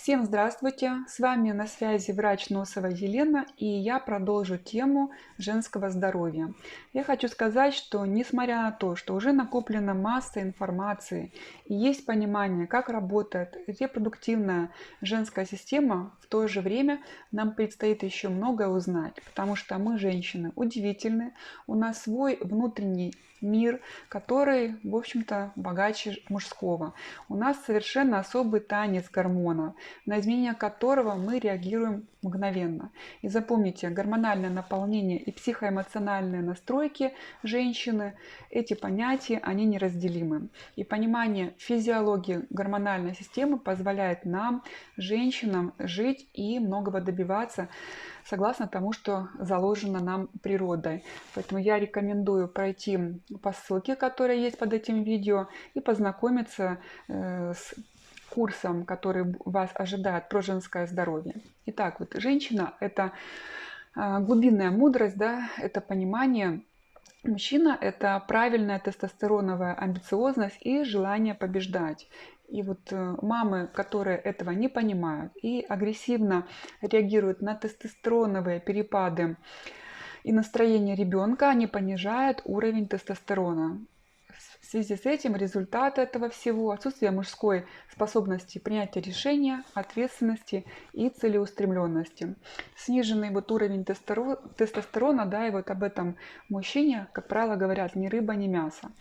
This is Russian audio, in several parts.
Всем здравствуйте! С вами на связи врач Носова Елена, и я продолжу тему женского здоровья. Я хочу сказать, что несмотря на то, что уже накоплена масса информации и есть понимание, как работает репродуктивная женская система, в то же время нам предстоит еще многое узнать, потому что мы, женщины, удивительны, у нас свой внутренний мир, который, в общем-то, богаче мужского. У нас совершенно особый танец гормонов, на изменения которого мы реагируем мгновенно. И запомните, гормональное наполнение и психоэмоциональные настройки женщины, эти понятия, они неразделимы. И понимание физиологии гормональной системы позволяет нам, женщинам, жить и многого добиваться, согласно тому, что заложено нам природой. Поэтому я рекомендую пройти по ссылке, которая есть под этим видео, и познакомиться с курсом, который вас ожидает про женское здоровье. Итак, вот женщина – это глубинная мудрость, да, это понимание. Мужчина – это правильная тестостероновая амбициозность и желание побеждать. И вот мамы, которые этого не понимают и агрессивно реагируют на тестостероновые перепады и настроение ребенка, они понижают уровень тестостерона. В связи с этим результат этого всего – отсутствие мужской способности принятия решения, ответственности и целеустремленности. Сниженный вот уровень тестостерона, да, и вот об этом мужчине, как правило, говорят ни рыба, ни мясо.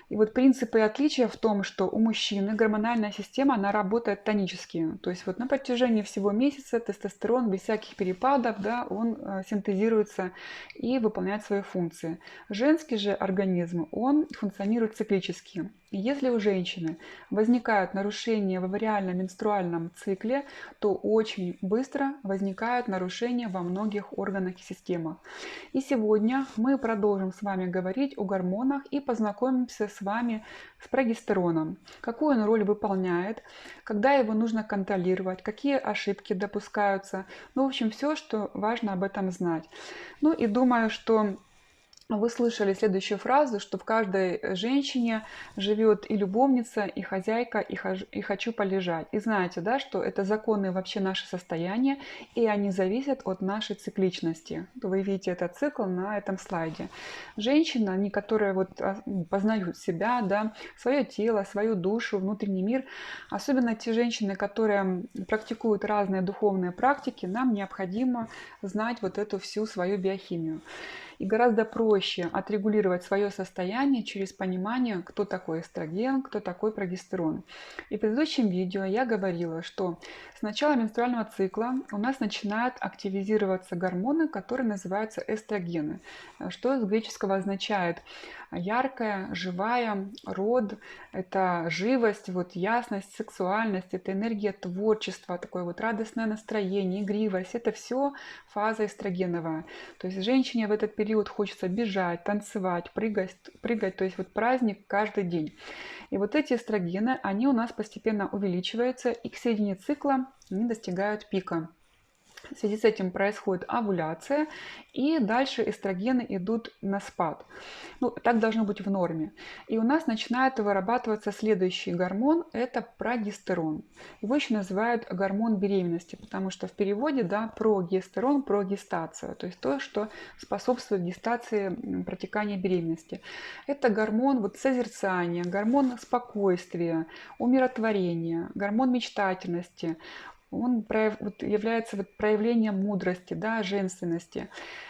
И вот принципы и отличия в том, что у мужчины гормональная система, она работает тонически. То есть вот на протяжении всего месяца тестостерон без всяких перепадов, да, он синтезируется и выполняет свои функции. Женский же организм, он функционирует циклически. И если у женщины возникают нарушения в авариальном менструальном цикле, то очень быстро возникают нарушения во многих органах и системах. И сегодня мы продолжим с вами говорить о гормонах и познакомимся с вами с прогестероном. Какую он роль выполняет, когда его нужно контролировать, какие ошибки допускаются. Ну, в общем, все, что важно об этом знать. Ну и думаю, что вы слышали следующую фразу, что в каждой женщине живет и любовница, и хозяйка, и хочу полежать. И знаете, да, что это законы вообще наше состояние, и они зависят от нашей цикличности. Вы видите этот цикл на этом слайде. Женщины, они, которые вот познают себя, да, свое тело, свою душу, внутренний мир, особенно те женщины, которые практикуют разные духовные практики, нам необходимо знать вот эту всю свою биохимию. И гораздо проще отрегулировать свое состояние через понимание, кто такой эстроген, кто такой прогестерон. И в предыдущем видео я говорила, что с начала менструального цикла у нас начинают активизироваться гормоны, которые называются эстрогены, что с греческого означает яркая, живая, род, это живость, вот ясность, сексуальность, это энергия творчества, такое вот радостное настроение, игривость, это все фаза эстрогеновая. То есть женщине в этот период хочется бежать, танцевать, прыгать, то есть вот праздник каждый день. И вот эти эстрогены, они у нас постепенно увеличиваются, и к середине цикла они достигают пика. В связи с этим происходит овуляция, и дальше эстрогены идут на спад. Ну, так должно быть в норме. И у нас начинает вырабатываться следующий гормон, это прогестерон. Его еще называют гормон беременности, потому что в переводе, да, прогестерон, прогестация, то есть то, что способствует гестации, протекания беременности. Это гормон вот созерцания, гормон спокойствия, умиротворения, гормон мечтательности. Он является проявлением мудрости, да, женственности.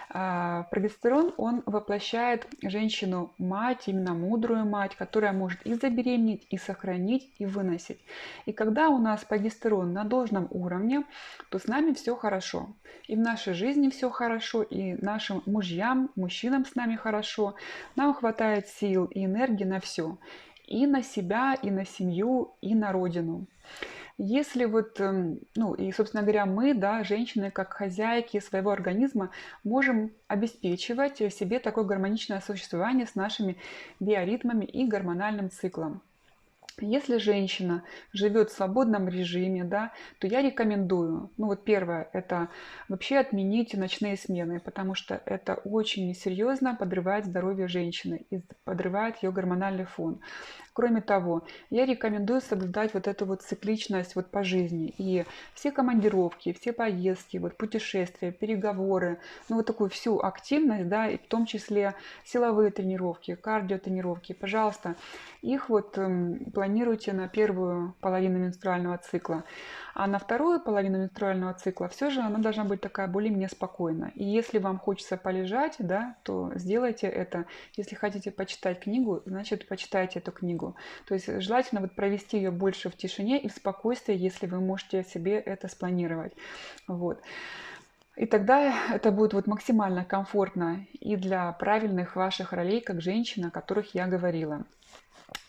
Прогестерон, он воплощает женщину-мать, именно мудрую мать, которая может и забеременеть, и сохранить, и выносить. И когда у нас прогестерон на должном уровне, то с нами все хорошо. И в нашей жизни все хорошо, и нашим мужьям, мужчинам с нами хорошо. Нам хватает сил и энергии на все. И на себя, и на семью, и на родину. Если вот, ну и, собственно говоря, мы, да, женщины, как хозяйки своего организма, можем обеспечивать себе такое гармоничное существование с нашими биоритмами и гормональным циклом. Если женщина живет в свободном режиме, да, то я рекомендую, ну вот первое, это вообще отменить ночные смены, потому что это очень серьезно подрывает здоровье женщины и подрывает ее гормональный фон. Кроме того, я рекомендую соблюдать вот эту вот цикличность вот по жизни. И все командировки, все поездки, вот путешествия, переговоры, ну вот такую всю активность, да, и в том числе силовые тренировки, кардиотренировки, пожалуйста, их вот планируйте на первую половину менструального цикла. А на вторую половину менструального цикла все же она должна быть такая более-менее спокойная. И если вам хочется полежать, да, то сделайте это. Если хотите почитать книгу, значит почитайте эту книгу. То есть желательно вот провести ее больше в тишине и в спокойствии, если вы можете себе это спланировать. Вот. И тогда это будет вот максимально комфортно и для правильных ваших ролей, как женщина, о которых я говорила.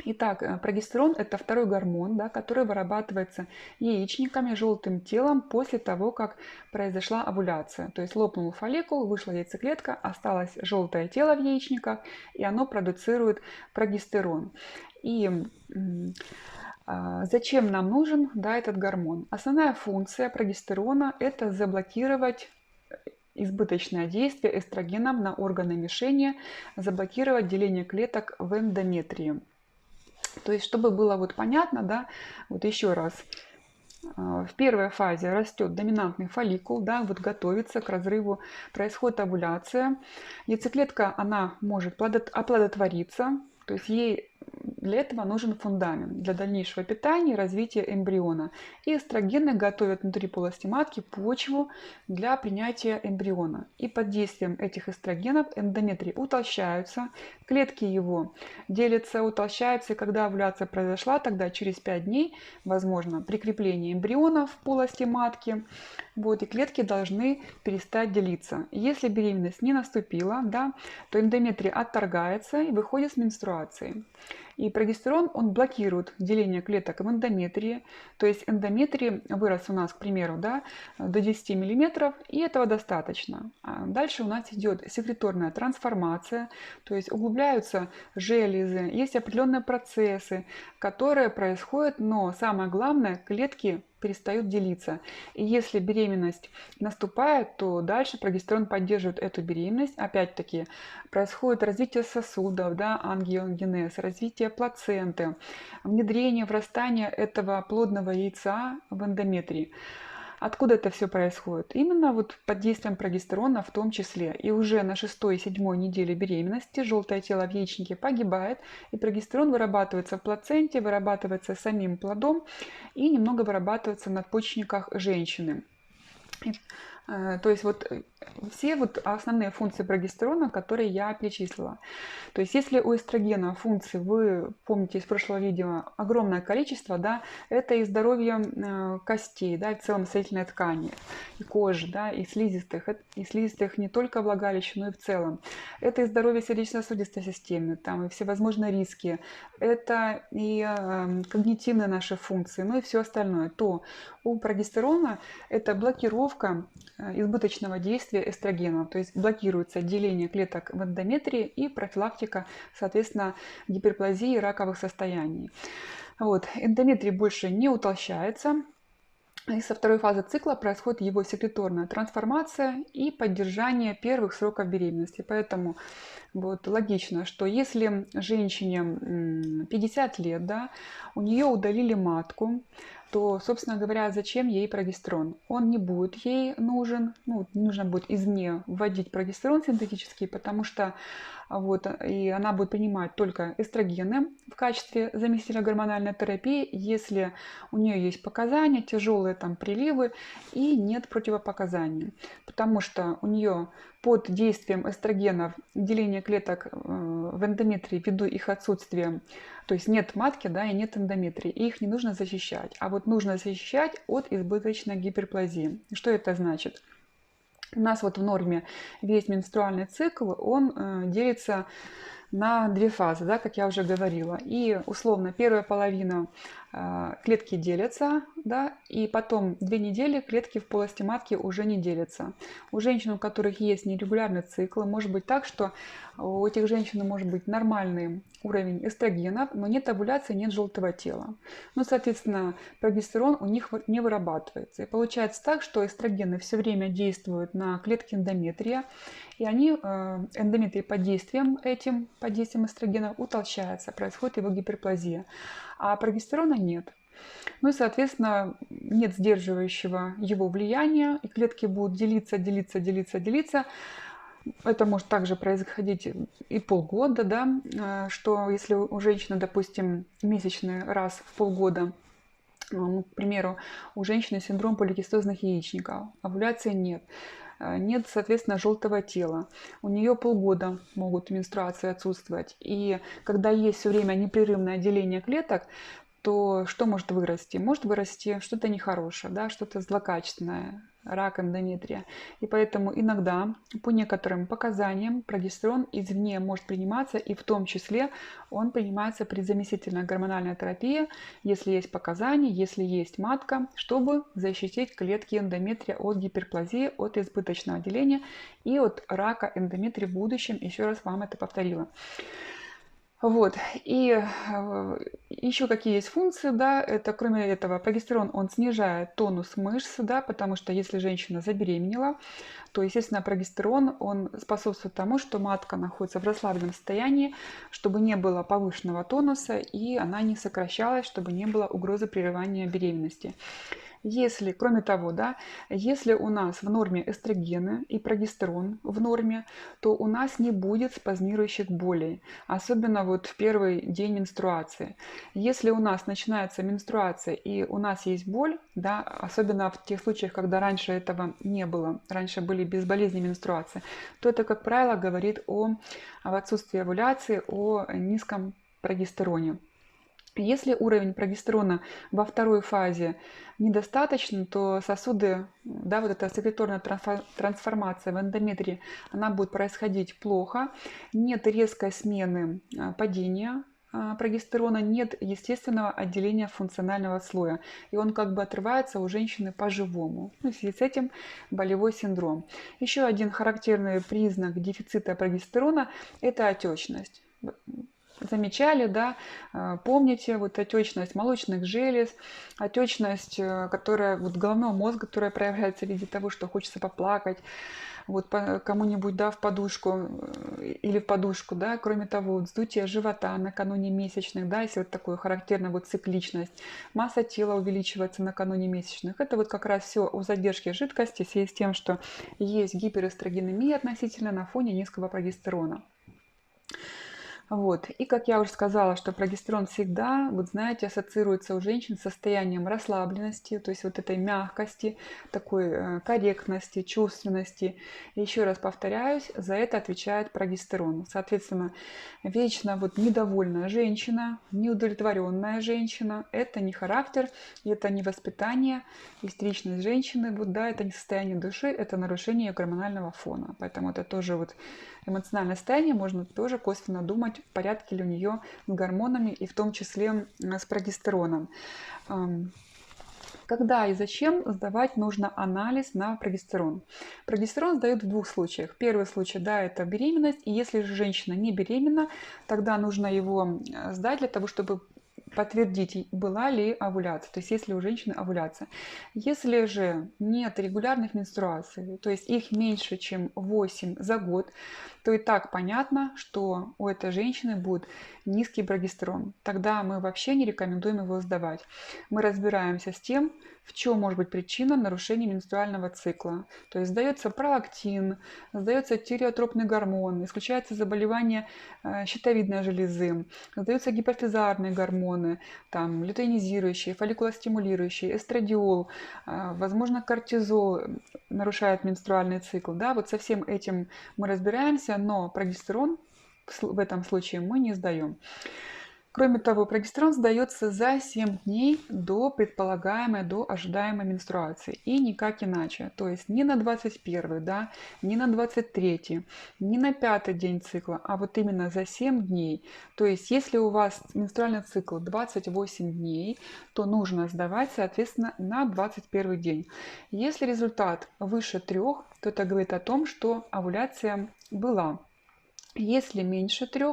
Итак, прогестерон – это второй гормон, да, который вырабатывается яичниками, желтым телом после того, как произошла овуляция. То есть лопнул фолликул, вышла яйцеклетка, осталось желтое тело в яичниках, и оно продуцирует прогестерон. И зачем нам нужен, да, этот гормон? Основная функция прогестерона – это заблокировать избыточное действие эстрогенов на органы мишени, заблокировать деление клеток в эндометрии. То есть, чтобы было вот понятно, да, вот еще раз, в первой фазе растет доминантный фолликул, да, вот готовится к разрыву, происходит овуляция. Яйцеклетка, она может оплодотвориться, то есть ей для этого нужен фундамент для дальнейшего питания и развития эмбриона. И эстрогены готовят внутри полости матки почву для принятия эмбриона. И под действием этих эстрогенов эндометрий утолщаются, клетки его делятся, утолщаются. И когда овуляция произошла, тогда через 5 дней возможно прикрепление эмбриона в полости матки. Вот, и клетки должны перестать делиться. Если беременность не наступила, да, то эндометрий отторгается и выходит с менструацией. И прогестерон, он блокирует деление клеток в эндометрии. То есть эндометрий вырос у нас, к примеру, да, до 10 мм, и этого достаточно. А дальше у нас идет секреторная трансформация, то есть углубляются железы, есть определенные процессы, которые происходят, но самое главное, клетки перестают делиться. И если беременность наступает, то дальше прогестерон поддерживает эту беременность. Опять-таки происходит развитие сосудов, да, ангиогенез, развитие плаценты, внедрение, врастание этого плодного яйца в эндометрий. Откуда это все происходит? Именно вот под действием прогестерона в том числе. И уже на 6-7 неделе беременности желтое тело в яичнике погибает, и прогестерон вырабатывается в плаценте, вырабатывается самим плодом и немного вырабатывается в надпочечниках женщины. То есть вот все вот основные функции прогестерона, которые я перечислила. То есть если у эстрогена функций, вы помните из прошлого видео, огромное количество, да, это и здоровье костей, да, и в целом соединительной ткани, и кожи, да, и слизистых не только влагалища, но и в целом. Это и здоровье сердечно-сосудистой системы, там и всевозможные риски, это и когнитивные наши функции, ну и все остальное. То у прогестерона это блокировка избыточного действия эстрогена, то есть блокируется деление клеток в эндометрии и профилактика, соответственно, гиперплазии и раковых состояний. Вот. Эндометрий больше не утолщается, и со второй фазы цикла происходит его секреторная трансформация и поддержание первых сроков беременности. Поэтому вот логично, что если женщине 50 лет, да, у нее удалили матку, то, собственно говоря, зачем ей прогестерон? Он не будет ей нужен, ну, нужно будет извне вводить прогестерон синтетический, потому что вот, и она будет принимать только эстрогены в качестве заместителя гормональной терапии, если у нее есть показания, тяжелые там приливы и нет противопоказаний. Потому что у нее под действием эстрогенов деление клеток в эндометрии ввиду их отсутствия, то есть нет матки, да, и нет эндометрии, и их не нужно защищать. А вот нужно защищать от избыточной гиперплазии. Что это значит? У нас вот в норме весь менструальный цикл, он делится на 2 фазы, да, как я уже говорила. И условно первая половина клетки делятся, да, и потом 2 недели клетки в полости матки уже не делятся. У женщин, у которых есть нерегулярный цикл, может быть так, что у этих женщин может быть нормальный уровень эстрогенов, но нет овуляции, нет желтого тела. Ну, соответственно, прогестерон у них не вырабатывается. И получается так, что эстрогены все время действуют на клетки эндометрия, и они, эндометрий под действием эстрогена утолщается, происходит его гиперплазия, а прогестерона нет. Ну и, соответственно, нет сдерживающего его влияния, и клетки будут делиться. Это может также происходить и полгода, да, что если у женщины, допустим, месячный раз в полгода, ну, к примеру, у женщины синдром поликистозных яичников, овуляции нет. Нет, соответственно, желтого тела. У нее полгода могут менструации отсутствовать. И когда есть все время непрерывное деление клеток, то что может вырасти? Может вырасти что-то нехорошее, да, что-то злокачественное, рак эндометрия. И поэтому иногда по некоторым показаниям прогестерон извне может приниматься, и в том числе он принимается при заместительной гормональной терапии, если есть показания, если есть матка, чтобы защитить клетки эндометрия от гиперплазии, от избыточного деления и от рака эндометрия в будущем. Еще раз вам это повторила. Вот. И еще какие есть функции, да, это кроме этого прогестерон, он снижает тонус мышц, да, потому что если женщина забеременела, то, естественно, прогестерон, он способствует тому, что матка находится в расслабленном состоянии, чтобы не было повышенного тонуса и она не сокращалась, чтобы не было угрозы прерывания беременности. Если, кроме того, да, если у нас в норме эстрогены и прогестерон в норме, то у нас не будет спазмирующих болей, особенно вот в первый день менструации. Если у нас начинается менструация и у нас есть боль, да, особенно в тех случаях, когда раньше этого не было, раньше были безболезненные менструации, то это, как правило, говорит об отсутствии овуляции, о низком прогестероне. Если уровень прогестерона во второй фазе недостаточно, то сосуды, да, вот эта секреторная трансформация в эндометрии, она будет происходить плохо. Нет резкой смены падения прогестерона, нет естественного отделения функционального слоя. И он как бы отрывается у женщины по-живому. Ну, в связи с этим болевой синдром. Еще один характерный признак дефицита прогестерона – это отечность. Замечали, да, помните, вот отечность молочных желез, отечность, которая, вот головного мозга, которая проявляется в виде того, что хочется поплакать, вот кому-нибудь, да, в подушку или в подушку, да, кроме того, вот вздутие живота накануне месячных, да, если вот такое характерная вот цикличность, масса тела увеличивается накануне месячных, это вот как раз все о задержке жидкости в связи с тем, что есть гиперэстрогенемия относительно на фоне низкого прогестерона. Вот. И как я уже сказала, что прогестерон всегда, вот знаете, ассоциируется у женщин с состоянием расслабленности, то есть вот этой мягкости, такой корректности, чувственности. И еще раз повторяюсь, за это отвечает прогестерон. Соответственно, вечно вот недовольная женщина, неудовлетворенная женщина, это не характер, это не воспитание, истеричность женщины, вот да, это не состояние души, это нарушение ее гормонального фона. Поэтому это тоже вот эмоциональное состояние, можно тоже косвенно думать, в порядке ли у нее с гормонами и в том числе с прогестероном. Когда и зачем сдавать нужно анализ на прогестерон? Прогестерон сдают в двух случаях. Первый случай, да, это беременность, и если же женщина не беременна, тогда нужно его сдать для того, чтобы подтвердить, была ли овуляция, то есть есть ли у женщины овуляция. Если же нет регулярных менструаций, то есть их меньше, чем 8 за год, то и так понятно, что у этой женщины будет низкий прогестерон. Тогда мы вообще не рекомендуем его сдавать. Мы разбираемся с тем, в чем может быть причина нарушения менструального цикла. То есть сдается пролактин, сдается тиреотропный гормон, исключается заболевание щитовидной железы, сдаются гипофизарные гормоны, там, лютеинизирующие, фолликулостимулирующие, эстрадиол, возможно, кортизол нарушает менструальный цикл. Да? Вот со всем этим мы разбираемся, но прогестерон в этом случае мы не сдаем. Кроме того, прогестерон сдается за 7 дней до ожидаемой менструации. И никак иначе. То есть не на 21-й, да, не на 23-й, не на 5-й день цикла, а вот именно за 7 дней. То есть если у вас менструальный цикл 28 дней, то нужно сдавать, соответственно, на 21 день. Если результат выше 3, то это говорит о том, что овуляция была. Если меньше 3,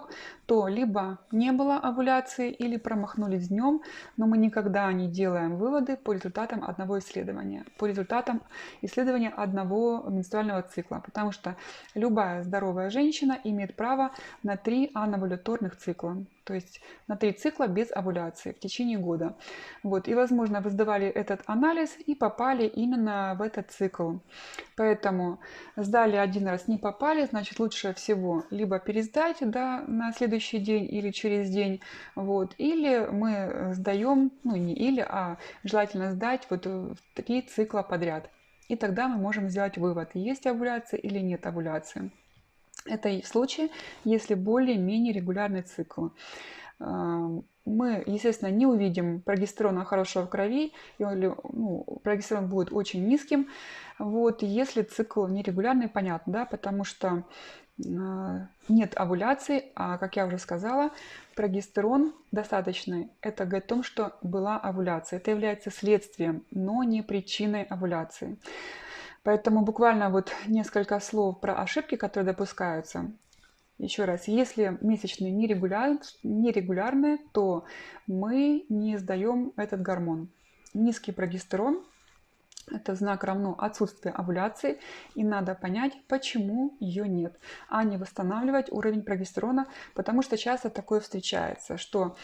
то либо не было овуляции или промахнулись днем, но мы никогда не делаем выводы по результатам одного исследования, по результатам исследования одного менструального цикла, потому что любая здоровая женщина имеет право на 3 анавуляторных цикла, то есть на 3 цикла без овуляции в течение года. Вот. И, возможно, вы сдавали этот анализ и попали именно в этот цикл. Поэтому сдали один раз, не попали, значит, лучше всего либо пересдать, да, на следующий день или через день, вот, или мы сдаем, ну не или, а желательно сдать вот 3 цикла подряд. И тогда мы можем сделать вывод, есть овуляция или нет овуляции. Это и в случае, если более-менее регулярный цикл. Мы, естественно, не увидим прогестерона хорошего в крови, или прогестерон будет очень низким, вот, если цикл нерегулярный, понятно, да, потому что нет овуляции, а, как я уже сказала, прогестерон достаточный. Это говорит о том, что была овуляция. Это является следствием, но не причиной овуляции. Поэтому буквально вот несколько слов про ошибки, которые допускаются. Еще раз, если месячные нерегулярные, то мы не сдаем этот гормон. Низкий прогестерон – это знак равно отсутствие овуляции, и надо понять, почему ее нет, а не восстанавливать уровень прогестерона, потому что часто такое встречается, что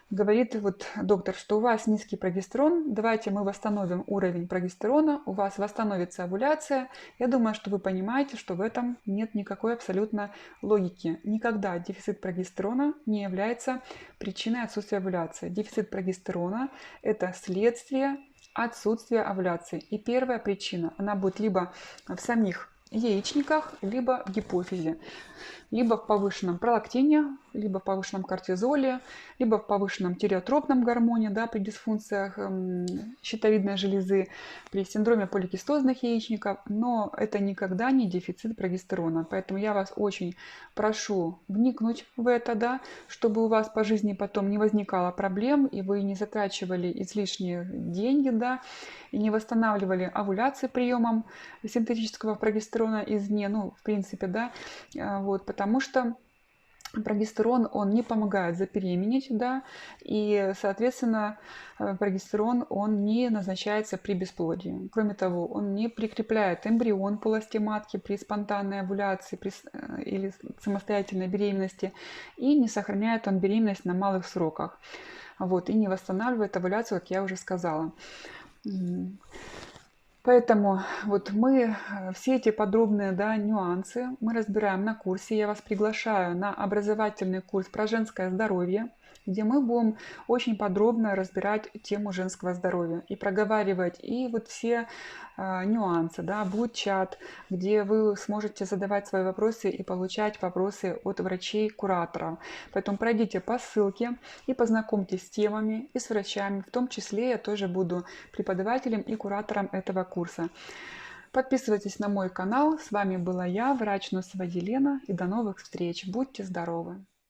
говорит вот доктор, что у вас низкий прогестерон, давайте мы восстановим уровень прогестерона, у вас восстановится овуляция. Я думаю, что вы понимаете, что в этом нет никакой абсолютно логики. Никогда дефицит прогестерона не является причиной отсутствия овуляции. Дефицит прогестерона – это следствие отсутствия овуляции. И первая причина, она будет либо в самих яичниках, либо в гипофизе, либо в повышенном пролактине, либо в повышенном кортизоле, либо в повышенном тиреотропном гормоне, да, при дисфункциях щитовидной железы, при синдроме поликистозных яичников, но это никогда не дефицит прогестерона. Поэтому я вас очень прошу вникнуть в это, да, чтобы у вас по жизни потом не возникало проблем, и вы не затрачивали излишние деньги, да, и не восстанавливали овуляции приемом синтетического прогестерона извне, ну, в принципе, да, вот, потому что прогестерон, он не помогает забеременеть, да, и, соответственно, прогестерон, он не назначается при бесплодии. Кроме того, он не прикрепляет эмбрион полости матки при спонтанной овуляции или самостоятельной беременности, и не сохраняет он беременность на малых сроках, вот, и не восстанавливает овуляцию, как я уже сказала. Поэтому вот мы все эти подробные, да, нюансы мы разбираем на курсе. Я вас приглашаю на образовательный курс про женское здоровье, где мы будем очень подробно разбирать тему женского здоровья и проговаривать и вот все нюансы, да, будет чат, где вы сможете задавать свои вопросы и получать вопросы от врачей-кураторов. Поэтому пройдите по ссылке и познакомьтесь с темами и с врачами. В том числе я тоже буду преподавателем и куратором этого курса. Подписывайтесь на мой канал. С вами была я, врач Носова Елена, и до новых встреч. Будьте здоровы!